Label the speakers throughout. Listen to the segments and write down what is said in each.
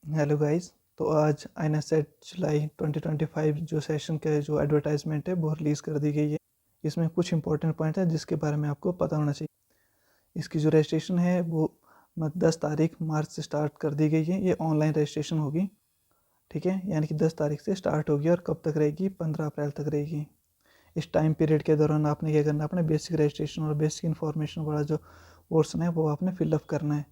Speaker 1: Hello guys. तो आज आईनेसेट जुलाई 2025 जो सेशन के जो एडवर्टाइजमेंट है वो रिलीज़ कर दी गई है। इसमें कुछ इंपॉर्टेंट पॉइंट है जिसके बारे में आपको पता होना चाहिए। इसकी जो रजिस्ट्रेशन है वो 10 तारीख मार्च से स्टार्ट कर दी गई है। ये ऑनलाइन रजिस्ट्रेशन होगी, ठीक है, यानी कि 10 तारीख से स्टार्ट होगी और कब तक रहेगी, 15 अप्रैल तक रहेगी। इस टाइम पीरियड के दौरान आपने क्या करना है, अपने बेसिक रजिस्ट्रेशन और बेसिक इन्फॉर्मेशन वाला जो पोर्सन है वो आपने फिलअप करना है।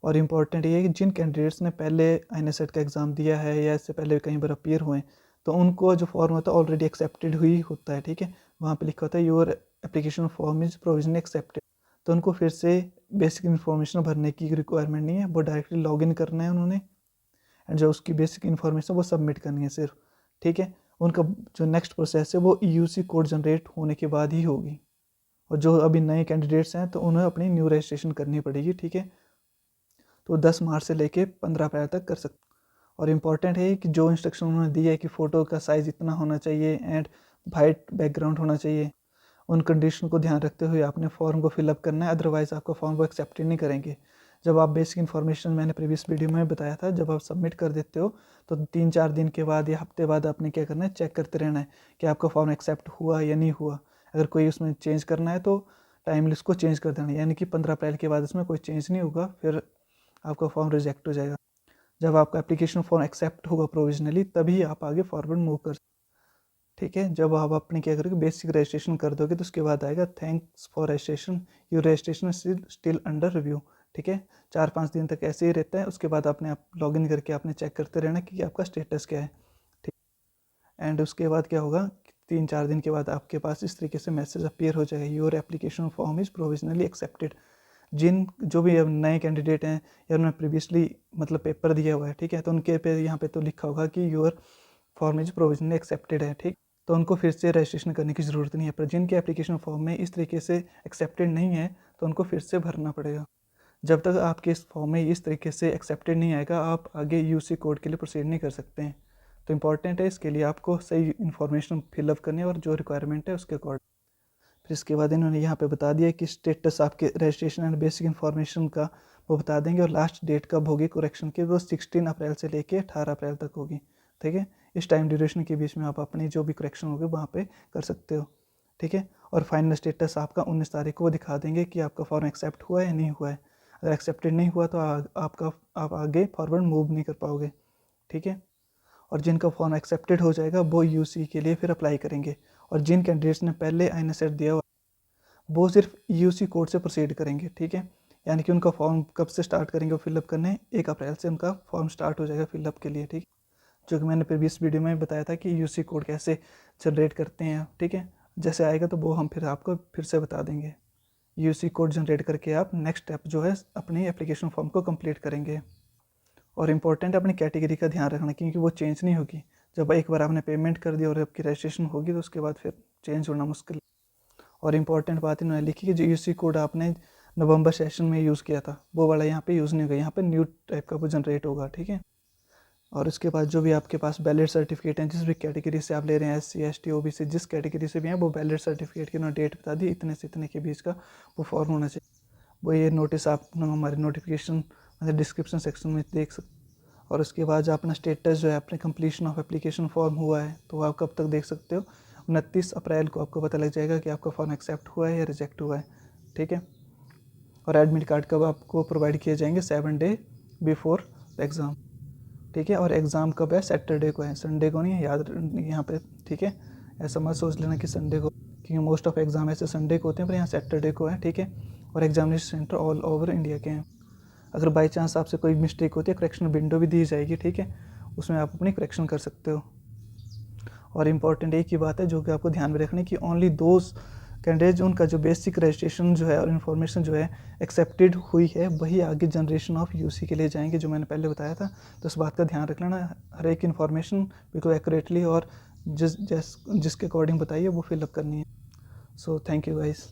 Speaker 1: और इम्पॉर्टेंट ये है कि जिन कैंडिडेट्स ने पहले आईनेसेट का एग्ज़ाम दिया है या इससे पहले कहीं बार अपीयर हुए, तो उनको जो फॉर्म होता है ऑलरेडी एक्सेप्टेड हुई होता है, ठीक है। वहाँ पे लिखा होता है your application form is provisionally accepted. तो उनको फिर से बेसिक इन्फॉर्मेशन भरने की रिक्वायरमेंट नहीं है, वो डायरेक्टली लॉग इन करना है उन्होंने, एंड जो उसकी बेसिक इन्फॉर्मेशन वो सबमिट करनी है सिर्फ, ठीक है। उनका जो नेक्स्ट प्रोसेस है वो EUC कोड जनरेट होने के बाद ही होगी। और जो अभी नए कैंडिडेट्स हैं तो उन्हें अपनी न्यू रजिस्ट्रेशन करनी पड़ेगी, ठीक है। तो 10 मार्च से लेके 15 अप्रैल तक कर सकते। और इम्पॉर्टेंट है कि जो इंस्ट्रक्शन उन्होंने दी है कि फ़ोटो का साइज़ इतना होना चाहिए एंड वाइट बैकग्राउंड होना चाहिए, उन कंडीशन को ध्यान रखते हुए आपने फॉर्म को फिलअप करना है, अदरवाइज़ आपका फॉर्म को एक्सेप्ट ही नहीं करेंगे। जब आप बेसिक इन्फॉर्मेशन मैंने प्रीवियस वीडियो में बताया था, जब आप सबमिट कर देते हो तो 3-4 दिन के बाद या हफ्ते बाद आपने क्या करना है, चेक करते रहना है कि आपका फॉर्म एक्सेप्ट हुआ या नहीं हुआ। अगर कोई उसमें चेंज करना है तो टाइमली उसको चेंज कर देना, यानी कि 15 अप्रैल के बाद उसमें कोई चेंज नहीं होगा, फिर आपका फॉर्म रिजेक्ट हो जाएगा। जब आपका एप्लीकेशन फॉर्म एक्सेप्ट होगा प्रोविजनली, तभी आप आगे फॉरवर्ड मूव कर, ठीक है। जब आप अपने क्या करोगे, बेसिक रजिस्ट्रेशन कर दोगे तो उसके बाद आएगा thanks for registration, your registration still under review, ठीक है। 4-5 दिन तक ऐसे ही रहता है। उसके बाद आपने आप लॉग इन करके आपने चेक करते रहना कि आपका स्टेटस क्या है, ठीक। एंड उसके बाद क्या होगा, 3-4 दिन के बाद आपके पास इस तरीके से मैसेज अपीयर हो जाएगा, your application form is provisionally accepted. जिन जो भी अब नए कैंडिडेट हैं या उन्होंने प्रीवियसली मतलब पेपर दिया हुआ है, ठीक है, तो उनके पे यहाँ पे तो लिखा होगा कि your form is provisionally accepted है, ठीक। तो उनको फिर से रजिस्ट्रेशन करने की ज़रूरत नहीं है। पर जिनके एप्लीकेशन फॉर्म में इस तरीके से एक्सेप्टेड नहीं है तो उनको फिर से भरना पड़ेगा। जब तक आपके इस फॉर्म में इस तरीके से एक्सेप्टेड नहीं आएगा, आप आगे UC कोड के लिए प्रोसीड नहीं कर सकते हैं। तो इंपॉर्टेंट है, इसके लिए आपको सही इन्फॉर्मेशन फिलअप करनी है और जो रिक्वायरमेंट है उसके अकॉर्डिंग। फिर इसके बाद इन्होंने यहाँ पे बता दिया कि स्टेटस आपके रजिस्ट्रेशन एंड बेसिक इन्फॉर्मेशन का वो बता देंगे, और लास्ट डेट कब होगी करेक्शन की, वो 16 अप्रैल से लेके 18 अप्रैल तक होगी, ठीक है। इस टाइम ड्यूरेशन के बीच में आप अपनी जो भी करेक्शन होगी वहाँ पे कर सकते हो, ठीक है। और फाइनल स्टेटस आपका 19 तारीख को दिखा देंगे कि आपका फॉर्म एक्सेप्ट हुआ है या नहीं हुआ है। अगर एक्सेप्टेड नहीं हुआ तो आप आगे फॉरवर्ड मूव नहीं कर पाओगे, ठीक है। और जिनका फॉर्म एक्सेप्टेड हो जाएगा वो UC के लिए फिर अप्लाई करेंगे। और जिन कैंडिडेट्स ने पहले आईनेसेट दिया हुआ वो सिर्फ EUC कोड से प्रोसीड करेंगे, ठीक है। यानी कि उनका फॉर्म कब से स्टार्ट करेंगे वो फिलअप करने, 1 अप्रैल से उनका फॉर्म स्टार्ट हो जाएगा फिलअप के लिए, ठीक। जो कि मैंने प्रीवियस वीडियो में बताया था कि UC कोड कैसे जनरेट करते हैं, ठीक है। जैसे आएगा तो वो हम फिर आपको फिर से बता देंगे। UC कोड जनरेट करके आप नेक्स्ट स्टेप जो है अपनी एप्लीकेशन फॉर्म को कंप्लीट करेंगे। और इम्पोर्टेंट अपनी कैटेगरी का ध्यान रखना, क्योंकि वो चेंज नहीं होगी। जब एक बार आपने पेमेंट कर दी और आपकी रजिस्ट्रेशन होगी तो उसके बाद फिर चेंज होना मुश्किल। और इम्पॉर्टेंट बात इन्होंने लिखी कि जो UC कोड आपने नवंबर सेशन में यूज़ किया था वो वाला यहाँ पे यूज़ नहीं होगा, यहाँ पे न्यू टाइप का वो जनरेट होगा, ठीक है। और उसके बाद जो भी आपके पास वैलिड सर्टिफिकेट हैं, जिस भी कैटेगरी से आप ले रहे हैं, SC ST OBC जिस कैटेगरी से भी हैं, वो वैलिड सर्टिफिकेट की उन्होंने डेट बता दी, इतने से इतने के बीच का वो फॉर्म होना चाहिए। वो ये नोटिस आप हमारे नोटिफिकेशन मतलब डिस्क्रिप्शन सेक्शन में देख सकते। और उसके बाद जो अपना स्टेटस जो है अपने कंप्लीशन ऑफ एप्लीकेशन फॉर्म हुआ है तो आप कब तक देख सकते हो, 29 अप्रैल को आपको पता लग जाएगा कि आपका फॉर्म एक्सेप्ट हुआ है या रिजेक्ट हुआ है, ठीक है। और एडमिट कार्ड कब आपको प्रोवाइड किए जाएंगे, 7 डे बिफोर एग्ज़ाम, ठीक है। और एग्ज़ाम कब है, सैटरडे को है, संडे को नहीं है, याद यहाँ पे, ठीक है। ऐसा मत सोच लेना कि संडे को, क्योंकि मोस्ट ऑफ एग्ज़ाम ऐसे संडे को होते हैं, पर यहाँ सैटरडे को है, ठीक है। और examination centre all over India के हैं। अगर बाई चांस आपसे कोई मिस्टेक होती है, करेक्शन विंडो भी दी जाएगी, ठीक है, उसमें आप अपनी करेक्शन कर सकते हो। और इम्पॉर्टेंट एक ही बात है जो कि आपको ध्यान में रखनी, कि ओनली दोज कैंडिडेट उनका जो बेसिक रजिस्ट्रेशन जो है और इन्फॉर्मेशन जो है एक्सेप्टेड हुई है वही आगे जनरेशन ऑफ UC के लिए जाएंगे, जो मैंने पहले बताया था। तो इस बात का ध्यान रख लेना, हर एक इन्फॉर्मेशन बिल्कुल एक्यूरेटली और जिसके अकॉर्डिंग बताइए वो फिलअप करनी है। So thank you guys.